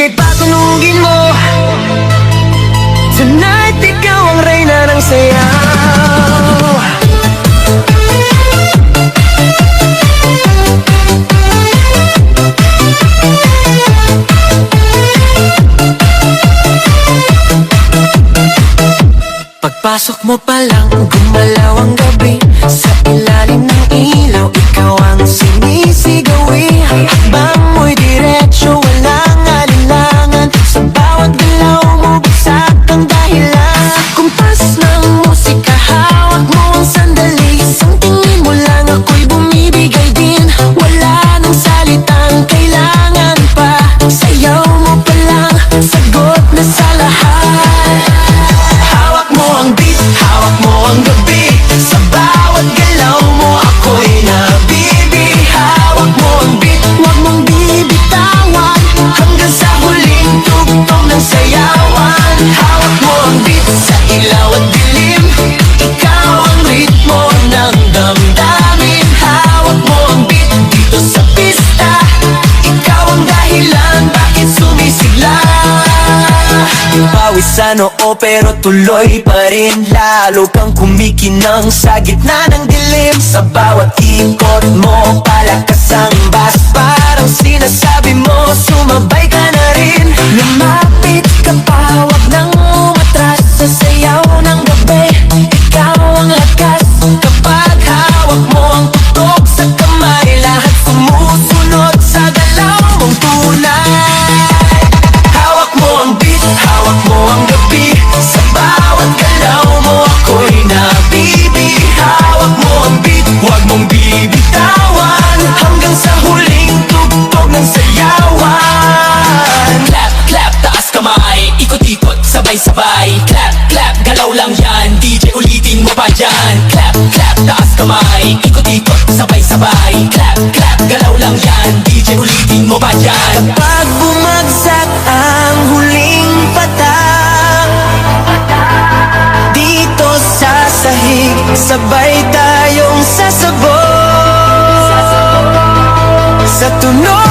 DJ patunugin mo. Tonight ikaw ang reyna ng sayaw. Pagpasok mo pa lang, gumalaw ang gabi. Sa ilalim ng ilaw, ikaw ang sinisigawi. Hakbang mo'y diretsyo, walang alinlangan. Sa bawat galaw mo, bagsak ang dahilan. Sa kumpas ng musika, hawak mo ang sandali. Isang tingin mo lang, ako'y bumibigay din. Wala nang salitang kailangan pa. Sayaw mo pa lang, sagot na sa lahat. Hawak mo ang beat, hawak mo ang gabi. Sa bawat galaw mo, ako'y nabibi. Hawak mo ang beat, huwag mong bibitawan. Hanggang sa huling tugtog ng sayawan. Hawak mo ang beat, sa ilaw at dilim. Ikaw ang ritmo ng damdamin. Hawak mo ang beat, dito sa pista. Ikaw ang dahilan, bakit sumisigla. Pawis sa noo pero tuloy pa rin. Lalo kang kumikinang sa gitna ng dilim. Sa bawat ikot mo, palakas ang bass. Parang sinasabi mo, sumabay ka na rin. Lumapit ka pa, wag nang umatras. Sa sayaw ng gabi, ikaw ang lakas. Kapag hawak mo ang tutok sa kamay, lahat sumusunod sa galaw mong tunay. Hawak mo ang beat, hawak mo ang gabi. Sa bawat galaw mo, ako'y nabibi. Hawak mo ang beat, huwag mong bibitawan. Hanggang sa huling tugtog ng sayawan. Clap, clap, taas kamay. Ikot-ikot, sabay-sabay. Clap, clap, galaw lang yan. DJ ulitin mo pa dyan. Clap, clap, taas kamay. Ikot-ikot, sabay-sabay. Clap, clap, galaw lang yan. DJ ulitin mo pa dyan. Pag bumagsak ang huling patak, dito sa sahig, sabay tayong sasabog. Sa tunog